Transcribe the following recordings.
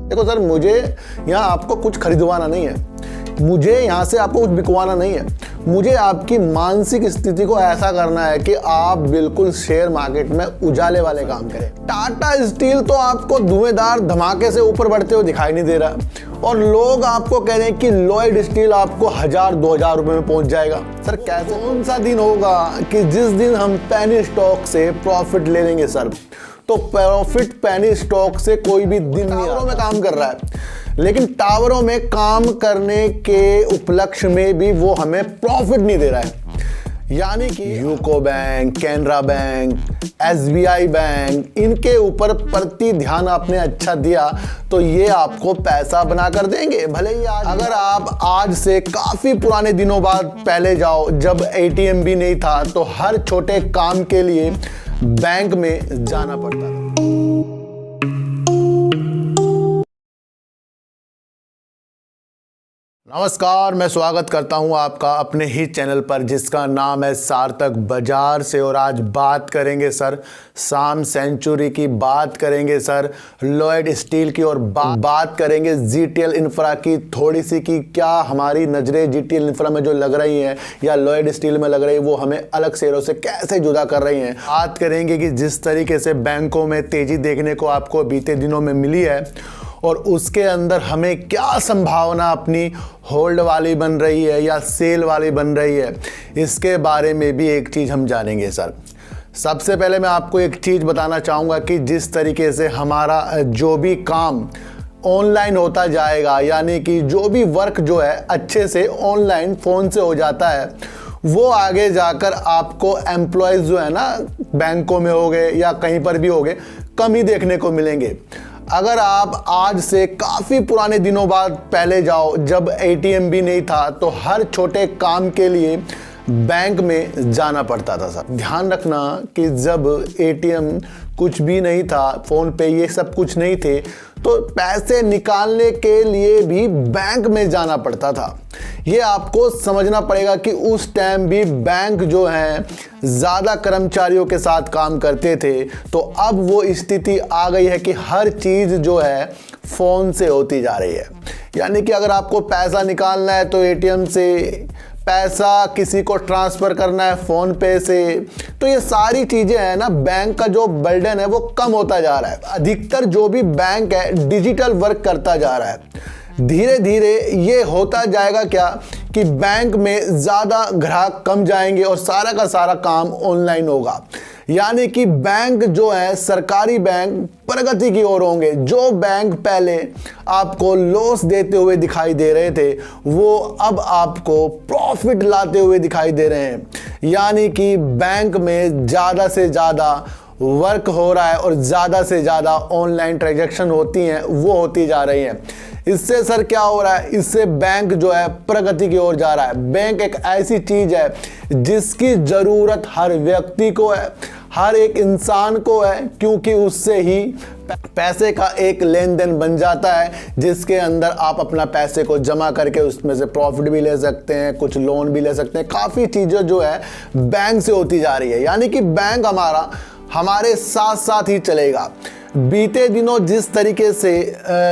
देखो सर, मुझे यहाँ आपको कुछ खरीदवाना नहीं है, मुझे यहाँ से आपको कुछ बिकवाना नहीं है, मुझे आपकी मानसिक स्थिति को ऐसा करना है कि आप बिल्कुल शेयर मार्केट में उजाले वाले काम करें। टाटा स्टील तो आपको धुएंधार धमाके से ऊपर बढ़ते हुए दिखाई नहीं दे रहा और लोग आपको कह रहे हैं कि लॉयड स्टील आपको 1000-2000 रुपए में पहुंच जाएगा। सर कैसे, कौन सा दिन होगा कि जिस दिन हम पेनी स्टॉक से प्रॉफिट ले लेंगे सर? तो प्रॉफिट पेनी स्टॉक से कोई भी दिन नहीं। टावरों में काम कर रहा है, लेकिन टावरों में काम करने के उपलक्ष्य में भी वो हमें प्रॉफिट नहीं दे रहा है। यानी कि UCO bank, Canara bank, SBI bank, इनके ऊपर प्रति ध्यान आपने अच्छा दिया तो ये आपको पैसा बना कर देंगे। भले ही अगर आप आज से काफी पुराने दिनों बाद पहले जाओ, जब एटीएम भी नहीं था, तो हर छोटे काम के लिए बैंक में जाना पड़ता था। नमस्कार, मैं स्वागत करता हूं आपका अपने ही चैनल पर जिसका नाम है सार्थक बाजार से। और आज बात करेंगे सर शाम सेंचुरी की, बात करेंगे सर लॉयड स्टील की, और बात करेंगे जीटीएल इंफ्रा की थोड़ी सी, कि क्या हमारी नज़रें जीटीएल इंफ्रा में जो लग रही हैं या लॉयड स्टील में लग रही है वो हमें अलग शेयरों से कैसे जुदा कर रही हैं। बात करेंगे कि जिस तरीके से बैंकों में तेज़ी देखने को आपको बीते दिनों में मिली है और उसके अंदर हमें क्या संभावना अपनी होल्ड वाली बन रही है या सेल वाली बन रही है, इसके बारे में भी एक चीज़ हम जानेंगे सर। सबसे पहले मैं आपको एक चीज़ बताना चाहूँगा कि जिस तरीके से हमारा जो भी काम ऑनलाइन होता जाएगा, यानी कि जो भी वर्क जो है अच्छे से ऑनलाइन फ़ोन से हो जाता है, वो आगे जाकर आपको एम्प्लॉयज़ जो है ना, बैंकों में हो गए या कहीं पर भी हो गए, कम ही देखने को मिलेंगे। अगर आप आज से काफ़ी पुराने दिनों बाद पहले जाओ, जब एटीएम भी नहीं था, तो हर छोटे काम के लिए बैंक में जाना पड़ता था सर। ध्यान रखना कि जब एटीएम कुछ भी नहीं था, फ़ोन पे ये सब कुछ नहीं थे, तो पैसे निकालने के लिए भी बैंक में जाना पड़ता था। ये आपको समझना पड़ेगा कि उस टाइम भी बैंक जो है ज़्यादा कर्मचारियों के साथ काम करते थे। तो अब वो स्थिति आ गई है कि हर चीज़ जो है फ़ोन से होती जा रही है। यानी कि अगर आपको पैसा निकालना है तो एटीएम से, पैसा किसी को ट्रांसफ़र करना है फ़ोन पे से, तो ये सारी चीज़ें हैं ना, बैंक का जो बर्डन है वो कम होता जा रहा है। अधिकतर जो भी बैंक है डिजिटल वर्क करता जा रहा है। धीरे धीरे ये होता जाएगा क्या कि बैंक में ज़्यादा ग्राहक कम जाएंगे और सारा का सारा काम ऑनलाइन होगा। यानी कि बैंक जो है, सरकारी बैंक प्रगति की ओर होंगे। जो बैंक पहले आपको लॉस देते हुए दिखाई दे रहे थे, वो अब आपको प्रॉफिट लाते हुए दिखाई दे रहे हैं। यानी कि बैंक में ज़्यादा से ज़्यादा वर्क हो रहा है और ज़्यादा से ज़्यादा ऑनलाइन ट्रांजैक्शन होती हैं, वो होती जा रही हैं। इससे सर क्या हो रहा है, इससे बैंक जो है प्रगति की ओर जा रहा है। बैंक एक ऐसी चीज़ है जिसकी ज़रूरत हर व्यक्ति को है, हर एक इंसान को है, क्योंकि उससे ही पैसे का एक लेन देन बन जाता है, जिसके अंदर आप अपना पैसे को जमा करके उसमें से प्रॉफिट भी ले सकते हैं, कुछ लोन भी ले सकते हैं। काफ़ी चीज़ें जो है बैंक से होती जा रही है। यानी कि बैंक हमारे साथ साथ ही चलेगा। बीते दिनों जिस तरीके से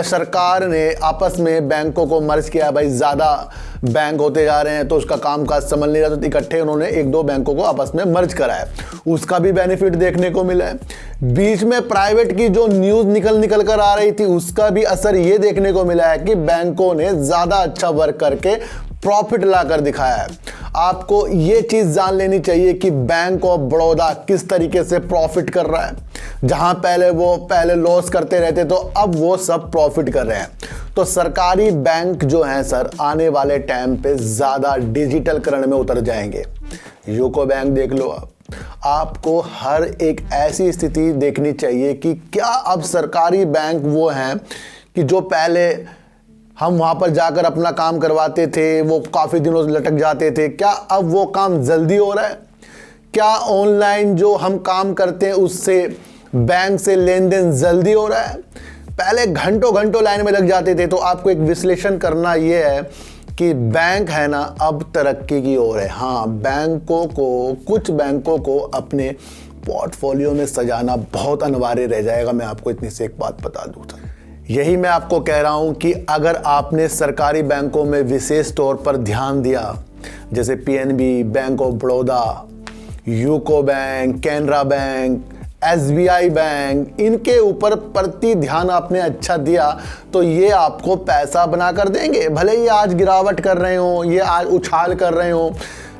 सरकार ने आपस में बैंकों को मर्ज किया, भाई ज़्यादा बैंक होते जा रहे हैं तो उसका काम काज संभल नहीं रहा, तो इकट्ठे उन्होंने 1-2 बैंकों को आपस में मर्ज कराया, उसका भी बेनिफिट देखने को मिला है। बीच में प्राइवेट की जो न्यूज़ निकल कर आ रही थी, उसका भी असर ये देखने को मिला है कि बैंकों ने ज़्यादा अच्छा वर्क करके प्रॉफिट ला कर दिखाया है। आपको ये चीज़ जान लेनी चाहिए कि बैंक ऑफ बड़ौदा किस तरीके से प्रॉफिट कर रहा है। जहां पहले लॉस करते रहते, तो अब वो सब प्रॉफिट कर रहे हैं। तो सरकारी बैंक जो हैं सर, आने वाले टाइम पे ज़्यादा डिजिटलकरण में उतर जाएंगे। यूको बैंक देख लो आपको हर एक ऐसी स्थिति देखनी चाहिए कि क्या अब सरकारी बैंक वो हैं कि जो पहले हम वहाँ पर जाकर अपना काम करवाते थे, वो काफ़ी दिनों से लटक जाते थे, क्या अब वो काम जल्दी हो रहा है? क्या ऑनलाइन जो हम काम करते हैं उससे बैंक से लेन देन जल्दी हो रहा है? पहले घंटों घंटों लाइन में लग जाते थे। तो आपको एक विश्लेषण करना ये है कि बैंक है ना, अब तरक्की की ओर है। हाँ, कुछ बैंकों को अपने पोर्टफोलियो में सजाना बहुत अनिवार्य रह जाएगा। मैं आपको इतनी सी एक बात बता दूँ था, यही मैं आपको कह रहा हूं कि अगर आपने सरकारी बैंकों में विशेष तौर पर ध्यान दिया, जैसे PNB, bank of Baroda, UCO bank, Canara bank, SBI bank, इनके ऊपर प्रति ध्यान आपने अच्छा दिया तो ये आपको पैसा बना कर देंगे। भले ही आज गिरावट कर रहे हो, ये आज उछाल कर रहे हो,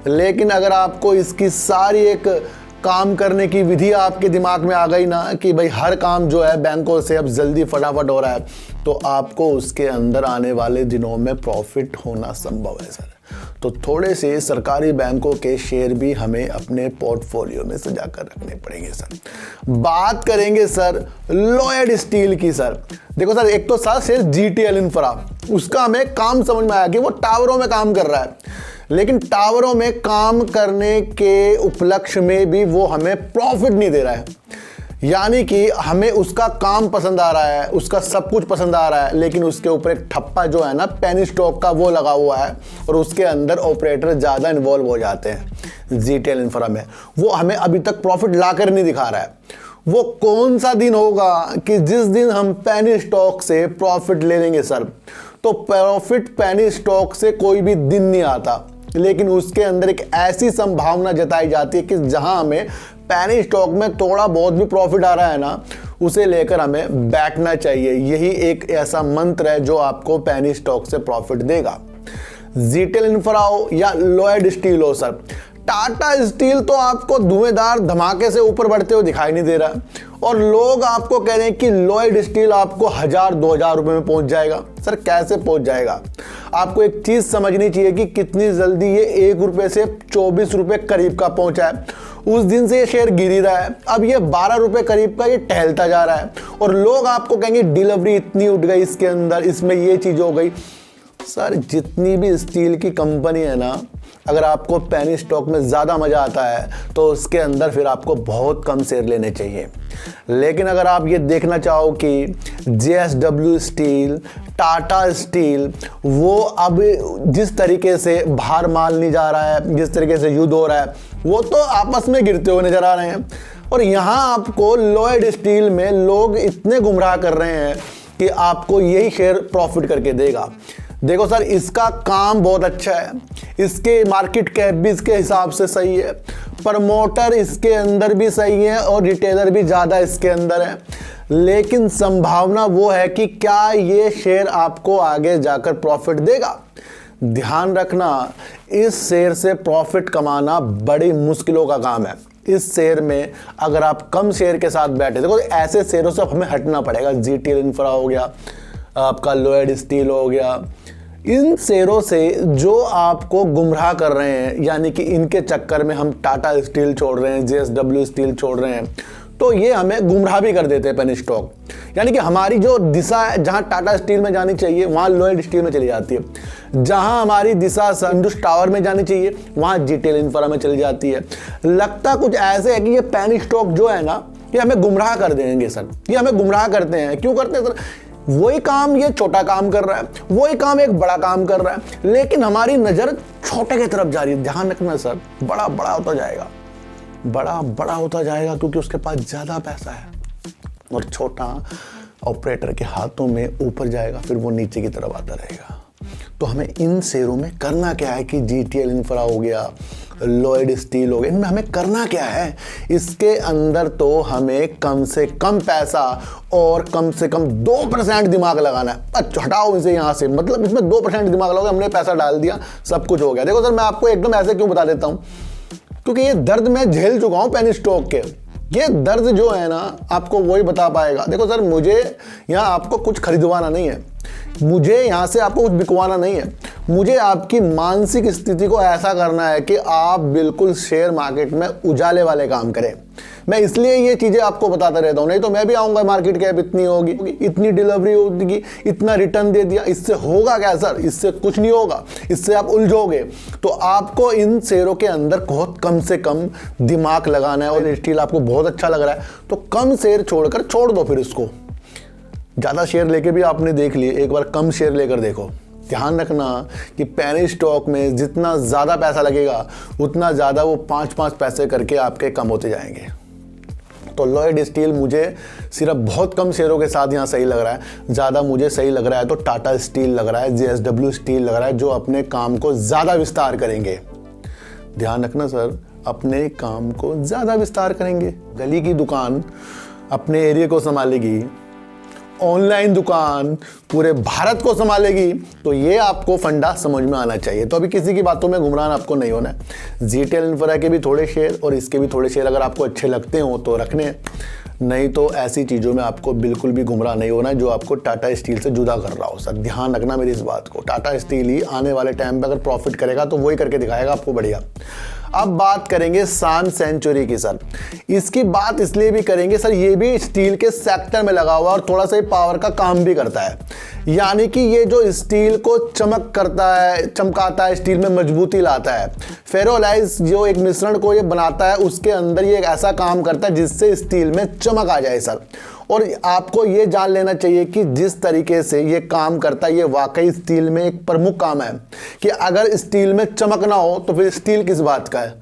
लेकिन अगर आपको इसकी सारी एक काम करने की विधि आपके दिमाग में आ गई ना कि भाई हर काम जो है बैंकों से अब जल्दी फटाफट हो रहा है, तो आपको उसके अंदर आने वाले दिनों में प्रॉफिट होना संभव है सर। तो थोड़े से सरकारी बैंकों के शेयर भी हमें अपने पोर्टफोलियो में सजा कर रखने पड़ेंगे सर। बात करेंगे सर लॉयड स्टील की सर। देखो सर, एक तो सर शेयर जीटीएल इंफ्रा, उसका हमें काम समझ में आया कि वो टावरों में काम कर रहा है, लेकिन टावरों में काम करने के उपलक्ष्य में भी वो हमें प्रॉफिट नहीं दे रहा है। यानी कि हमें उसका काम पसंद आ रहा है, उसका सब कुछ पसंद आ रहा है, लेकिन उसके ऊपर एक ठप्पा जो है ना पेनी स्टॉक का, वो लगा हुआ है और उसके अंदर ऑपरेटर ज़्यादा इन्वॉल्व हो जाते हैं जीटीएल इंफ्रा में। वो हमें अभी तक प्रॉफिट लाकर नहीं दिखा रहा है। वो कौन सा दिन होगा कि जिस दिन हम पेनी स्टॉक से प्रॉफिट ले लेंगे सर। तो प्रॉफिट पेनी स्टॉक से कोई भी दिन नहीं आता, लेकिन उसके अंदर एक ऐसी संभावना जताई जाती है कि जहां हमें पेनी स्टॉक में थोड़ा बहुत भी प्रॉफिट आ रहा है ना, उसे लेकर हमें बैठना चाहिए। यही एक ऐसा मंत्र है जो आपको पेनी स्टॉक से प्रॉफिट देगा। जीटीएल इंफ्रा हो या लॉयड स्टील हो सर, टाटा स्टील तो आपको धुएंधार धमाके से ऊपर बढ़ते हुए दिखाई नहीं दे रहा, और लोग आपको कह रहे हैं कि लॉयड स्टील आपको 1000-2000 रुपए में पहुंच जाएगा। सर कैसे पहुंच जाएगा? आपको एक चीज समझनी चाहिए कि कितनी जल्दी ये 1 रुपए से 24 रुपए करीब का पहुंचा है। उस दिन से ये शेयर गिर ही रहा है, अब ये 12 रुपए करीब का ये टहलता जा रहा है, और लोग आपको कहेंगे डिलीवरी इतनी उठ गई इसके अंदर, इसमें ये चीज हो गई। सर जितनी भी स्टील की कंपनी है ना, अगर आपको पेनी स्टॉक में ज़्यादा मज़ा आता है तो उसके अंदर फिर आपको बहुत कम शेयर लेने चाहिए। लेकिन अगर आप ये देखना चाहो कि जेएसडब्ल्यू स्टील, टाटा स्टील, वो अब जिस तरीके से बाहर माल नहीं जा रहा है, जिस तरीके से युद्ध हो रहा है, वो तो आपस में गिरते हुए नजर आ रहे हैं। और यहाँ आपको लॉयड स्टील में लोग इतने गुमराह कर रहे हैं कि आपको यही शेयर प्रॉफिट करके देगा। देखो सर, इसका काम बहुत अच्छा है, इसके मार्केट कैप भी इसके हिसाब से सही है, प्रमोटर इसके अंदर भी सही है और रिटेलर भी ज़्यादा इसके अंदर है। लेकिन संभावना वो है कि क्या ये शेयर आपको आगे जाकर प्रॉफिट देगा। ध्यान रखना, इस शेयर से प्रॉफिट कमाना बड़ी मुश्किलों का काम है। इस शेयर में अगर आप कम शेयर के साथ बैठे, देखो ऐसे शेयरों से हमें हटना पड़ेगा। जीटीएल इंफ्रा हो गया, आपका लॉयड स्टील हो गया, इन शेयरों से जो आपको गुमराह कर रहे हैं, यानी कि इनके चक्कर में हम टाटा स्टील छोड़ रहे हैं, जेएसडब्ल्यू स्टील छोड़ रहे हैं, तो ये हमें गुमराह भी कर देते हैं पेनी स्टॉक। यानी कि हमारी जो दिशा है, जहां टाटा स्टील में जानी चाहिए वहां लॉयड स्टील में चली जाती है, जहां हमारी दिशा इंडस टावर में जानी चाहिए वहां जीटीएल इंफ्रा में चली जाती है। लगता कुछ ऐसे है कि ये पेनी स्टॉक जो है ना, ये हमें गुमराह कर देंगे सर। ये हमें गुमराह करते हैं, क्यों करते हैं सर? वही काम ये छोटा काम कर रहा है, वही काम एक बड़ा काम कर रहा है, लेकिन हमारी नजर छोटे की तरफ जा रही है। ध्यान रखना सर, बड़ा बड़ा होता जाएगा, बड़ा बड़ा होता जाएगा, क्योंकि उसके पास ज्यादा पैसा है, और छोटा ऑपरेटर के हाथों में ऊपर जाएगा, फिर वो नीचे की तरफ आता रहेगा। तो हमें इन शेयरों में करना क्या है कि जीटीएल इंफ्रा हो गया, लॉयड स्टील हो गया, इनमें हमें करना क्या है? इसके अंदर तो हमें कम से कम पैसा और कम से कम 2% दिमाग लगाना है। अच्छा हटाओ इसे यहाँ से, मतलब इसमें 2% दिमाग लगाओगे, हमने पैसा डाल दिया, सब कुछ हो गया। देखो सर, मैं आपको एकदम ऐसे क्यों बता देता हूँ, क्योंकि ये दर्द मैं झेल चुका हूँ पेनी स्टॉक के। ये दर्द जो है ना, आपको वही बता पाएगा। देखो सर, मुझे यहाँ आपको कुछ खरीदवाना नहीं है, मुझे यहाँ से आपको कुछ बिकवाना नहीं है, मुझे आपकी मानसिक स्थिति को ऐसा करना है कि आप बिल्कुल शेयर मार्केट में उजाले वाले काम करें। मैं इसलिए ये चीज़ें आपको बताता रहता हूँ, नहीं तो मैं भी आऊँगा मार्केट कैप इतनी होगी, इतनी डिलीवरी होगी, इतना रिटर्न दे दिया, इससे होगा क्या सर? इससे कुछ नहीं होगा, इससे आप उलझोगे। तो आपको इन शेयरों के अंदर बहुत कम से कम दिमाग लगाना है। और स्टील आपको बहुत अच्छा लग रहा है तो कम शेयर छोड़कर छोड़ दो, फिर इसको। ज़्यादा शेयर लेके भी आपने देख लिए, एक बार कम शेयर लेकर देखो। ध्यान रखना कि पेनी स्टॉक में जितना ज़्यादा पैसा लगेगा उतना ज़्यादा वो 5-5 पैसे करके आपके कम होते जाएंगे। तो लॉयड स्टील मुझे सिर्फ बहुत कम शेयरों के साथ यहाँ सही लग रहा है। ज़्यादा मुझे सही लग रहा है तो टाटा स्टील लग रहा है, JSW स्टील लग रहा है, जो अपने काम को ज़्यादा विस्तार करेंगे। ध्यान रखना सर, अपने काम को ज़्यादा विस्तार करेंगे। गली की दुकान अपने एरिया को संभालेगी, ऑनलाइन दुकान पूरे भारत को संभालेगी। तो ये आपको फंडा समझ में आना चाहिए। तो अभी किसी की बातों में गुमराह आपको नहीं होना है। जीटेल इंफ्रा के भी थोड़े शेयर और इसके भी थोड़े शेयर अगर आपको अच्छे लगते हो तो रखने हैं, नहीं तो ऐसी चीज़ों में आपको बिल्कुल भी गुमराह नहीं होना है जो आपको टाटा स्टील से जुदा कर रहा हो। सर ध्यान रखना मेरी इस बात को, टाटा स्टील ही आने वाले टाइम पे अगर प्रॉफिट करेगा तो वही करके दिखाएगा आपको बढ़िया। अब बात करेंगे सान सेंचुरी की। सर इसकी बात इसलिए भी करेंगे सर, ये भी स्टील के सेक्टर में लगा हुआ और थोड़ा सा पावर का काम भी करता है। यानी कि ये जो स्टील को चमक करता है, चमकाता है, स्टील में मजबूती लाता है। फेरोलाइज जो एक मिश्रण को ये बनाता है उसके अंदर ये एक ऐसा काम करता है जिससे स्टील में चमक आ जाए सर। और आपको ये जान लेना चाहिए कि जिस तरीके से ये काम करता है ये वाकई स्टील में एक प्रमुख काम है कि अगर स्टील में चमक ना हो तो फिर स्टील किस बात का है,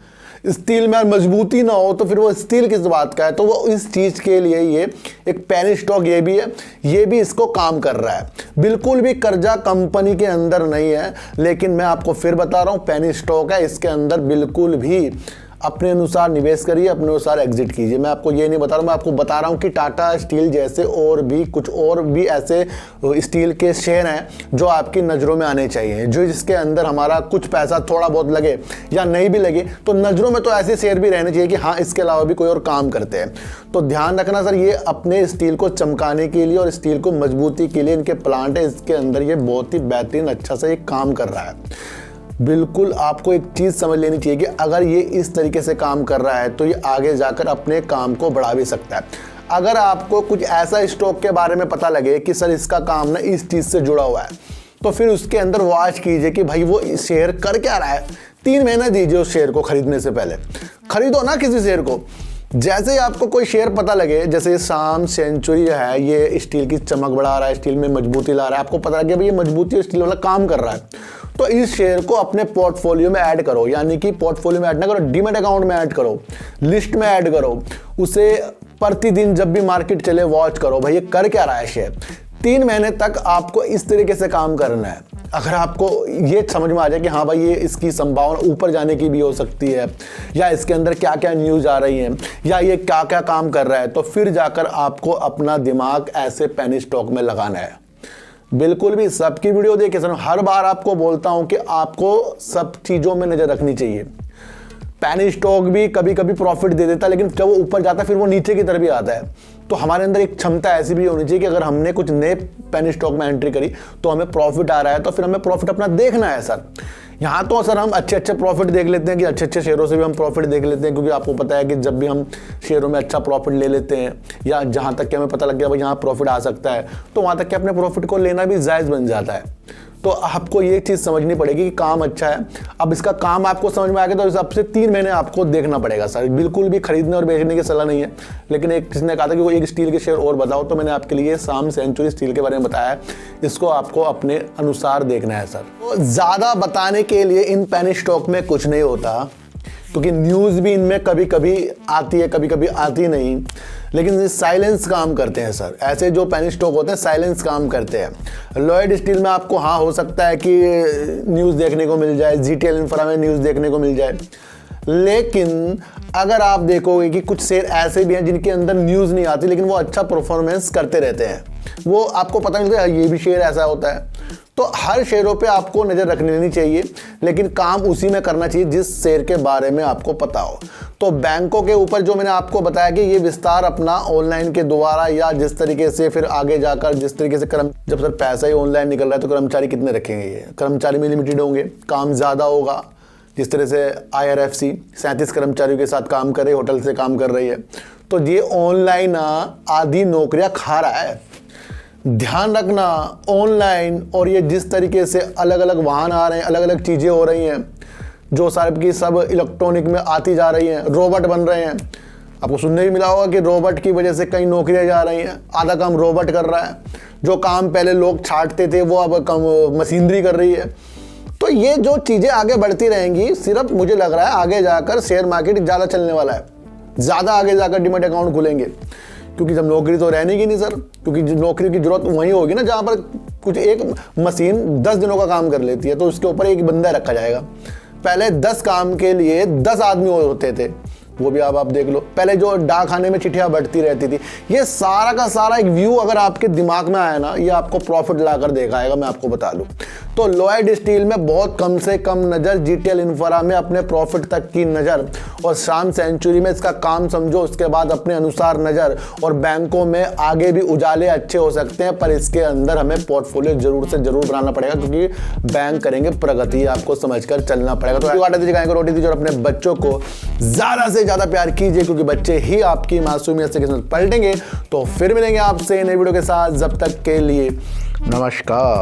स्टील में मजबूती ना हो तो फिर वो स्टील किस बात का है। तो वो इस चीज़ के लिए ये एक पेनी स्टॉक ये भी है, ये भी इसको काम कर रहा है। बिल्कुल भी कर्जा कंपनी के अंदर नहीं है, लेकिन मैं आपको फिर बता रहा हूँ पेनी स्टॉक है। इसके अंदर बिल्कुल भी अपने अनुसार निवेश करिए, अपने अनुसार एग्जिट कीजिए। मैं आपको ये नहीं बता रहा हूँ, मैं आपको बता रहा हूँ कि टाटा स्टील जैसे और भी कुछ और भी ऐसे स्टील के शेयर हैं जो आपकी नज़रों में आने चाहिए, जो जिसके अंदर हमारा कुछ पैसा थोड़ा बहुत लगे या नहीं भी लगे तो नज़रों में तो ऐसे शेयर भी रहने चाहिए कि हाँ इसके अलावा भी कोई और काम करते हैं। तो ध्यान रखना सर, ये अपने स्टील को चमकाने के लिए और स्टील को मजबूती के लिए इनके प्लांट है, इसके अंदर ये बहुत ही बेहतरीन अच्छा सा एक काम कर रहा है। बिल्कुल आपको एक चीज़ समझ लेनी चाहिए कि अगर ये इस तरीके से काम कर रहा है तो ये आगे जाकर अपने काम को बढ़ा भी सकता है। अगर आपको कुछ ऐसा स्टॉक के बारे में पता लगे कि सर इसका काम ना इस चीज़ से जुड़ा हुआ है तो फिर उसके अंदर वॉच कीजिए कि भाई वो शेयर कर क्या रहा है। 3 महीने दीजिए उस शेयर को खरीदने से पहले, खरीदो ना किसी शेयर को। जैसे ही आपको कोई शेयर पता लगे, जैसे सान सेंचुरी है, ये स्टील की चमक बढ़ा रहा है, स्टील में मजबूती ला रहा है, आपको पता लगे भाई ये मजबूती स्टील वाला काम कर रहा है, तो इस शेयर को अपने पोर्टफोलियो में ऐड करो। यानी कि पोर्टफोलियो में ऐड ना करो, डीमैट अकाउंट में ऐड करो, लिस्ट में ऐड करो, उसे प्रतिदिन जब भी मार्केट चले वॉच करो भाई ये कर क्या रहा है शेयर। 3 महीने तक आपको इस तरीके से काम करना है। अगर आपको ये समझ में आ जाए कि हाँ भाई ये इसकी संभावना ऊपर जाने की भी हो सकती है, या इसके अंदर क्या क्या न्यूज़ आ रही हैं, या ये क्या क्या काम कर रहा है, तो फिर जाकर आपको अपना दिमाग ऐसे पेनी स्टॉक में लगाना है। बिल्कुल भी सबकी वीडियो देखिए सर, हर बार आपको बोलता हूँ कि आपको सब चीज़ों में नज़र रखनी चाहिए। पेनी स्टॉक भी कभी कभी प्रॉफिट दे देता है, लेकिन जब वो ऊपर जाता है फिर वो नीचे की तरफ भी आता है। तो हमारे अंदर एक क्षमता ऐसी भी होनी चाहिए कि अगर हमने कुछ नए पेनी स्टॉक में एंट्री करी तो हमें प्रॉफिट आ रहा है तो फिर हमें प्रॉफिट अपना देखना है सर। यहाँ तो सर हम अच्छे प्रॉफिट देख लेते हैं कि अच्छे शेयरों से भी हम प्रॉफिट देख लेते हैं, क्योंकि आपको पता है कि जब भी हम शेयरों में अच्छा प्रॉफिट ले लेते हैं या जहाँ तक कि हमें पता लग गया भाई यहाँ प्रॉफिट आ सकता है तो वहाँ तक कि अपने प्रॉफिट को लेना भी जायज़ बन जाता है। तो आपको ये चीज़ समझनी पड़ेगी कि काम अच्छा है। अब इसका काम आपको समझ में आ गया तो इस सबसे 3 महीने आपको देखना पड़ेगा सर। बिल्कुल भी खरीदने और बेचने की सलाह नहीं है, लेकिन एक किसी ने कहा था कि वो एक स्टील के शेयर और बताओ, तो मैंने आपके लिए सान सेंचुरी स्टील के बारे में बताया है। इसको आपको अपने अनुसार देखना है सर। तो ज़्यादा बताने के लिए इन पेनी स्टॉक में कुछ नहीं होता, क्योंकि न्यूज़ भी इनमें कभी कभी आती है कभी कभी आती नहीं, लेकिन ये साइलेंस काम करते हैं सर। ऐसे जो पेनी स्टॉक होते हैं साइलेंस काम करते हैं। लॉयड स्टील में आपको हाँ हो सकता है कि न्यूज़ देखने को मिल जाए, जीटीएल इंफ्रा में न्यूज़ देखने को मिल जाए, लेकिन अगर आप देखोगे कि कुछ शेयर ऐसे भी हैं जिनके अंदर न्यूज़ नहीं आती लेकिन वो अच्छा परफॉर्मेंस करते रहते हैं, वो आपको पता मिलता है ये भी शेयर ऐसा होता है। तो हर शेयरों पे आपको नज़र रखनी चाहिए, लेकिन काम उसी में करना चाहिए जिस शेयर के बारे में आपको पता हो। तो बैंकों के ऊपर जो मैंने आपको बताया कि ये विस्तार अपना ऑनलाइन के द्वारा या जिस तरीके से फिर आगे जाकर जिस तरीके से जब सर पैसा ही ऑनलाइन निकल रहा है तो कर्मचारी कितने रखेंगे, ये कर्मचारी में लिमिटेड होंगे, काम ज़्यादा होगा। जिस तरह से IRFC 37 कर्मचारियों के साथ काम कर रही है, होटल से काम कर रही है, तो ये ऑनलाइन आधी नौकरियां खा रहा है। ध्यान रखना ऑनलाइन, और ये जिस तरीके से अलग अलग वाहन आ रहे हैं, अलग अलग चीज़ें हो रही हैं जो सारे की सब इलेक्ट्रॉनिक में आती जा रही हैं, रोबोट बन रहे हैं। आपको सुनने भी मिला होगा कि रोबोट की वजह से कई नौकरियां जा रही हैं, आधा काम रोबोट कर रहा है। जो काम पहले लोग छांटते थे वो अब कम मशीनरी कर रही है। तो ये जो चीज़ें आगे बढ़ती रहेंगी, सिर्फ मुझे लग रहा है आगे जाकर शेयर मार्केट ज़्यादा चलने वाला है। ज़्यादा आगे जाकर डीमैट अकाउंट खुलेंगे, क्योंकि जब नौकरी तो रहने की नहीं सर, क्योंकि नौकरी की जरूरत वहीं होगी ना जहाँ पर कुछ एक मशीन 10 दिनों का काम कर लेती है, तो उसके ऊपर एक बंदा रखा जाएगा। पहले 10 काम के लिए 10 आदमी होते थे, वो भी आप देख लो। पहले जो डाक खाने में चिट्ठियां बढ़ती रहती थी, ये सारा का सारा एक व्यू अगर आपके दिमाग में आया ना, ये आपको प्रॉफिट लाकर दिखाएगा, मैं आपको बता दूं। तो लॉयड स्टील में बहुत कम से कम नज़र, जीटीएल इंफ्रा में अपने प्रॉफिट तक की नज़र, और शाम सेंचुरी में इसका काम समझो, उसके बाद अपने अनुसार नज़र। और बैंकों में आगे भी उजाले अच्छे हो सकते हैं, पर इसके अंदर हमें पोर्टफोलियो जरूर से जरूर बनाना पड़ेगा, क्योंकि बैंक करेंगे प्रगति, आपको समझकर चलना पड़ेगा। तो आटा दीजिए, गाय को रोटी दीजिए, और अपने बच्चों को ज़्यादा से ज़्यादा प्यार कीजिए, क्योंकि बच्चे ही आपकी मासूमियत से किस्मत पलटेंगे। तो फिर मिलेंगे आपसे नई वीडियो के साथ, जब तक के लिए नमस्कार।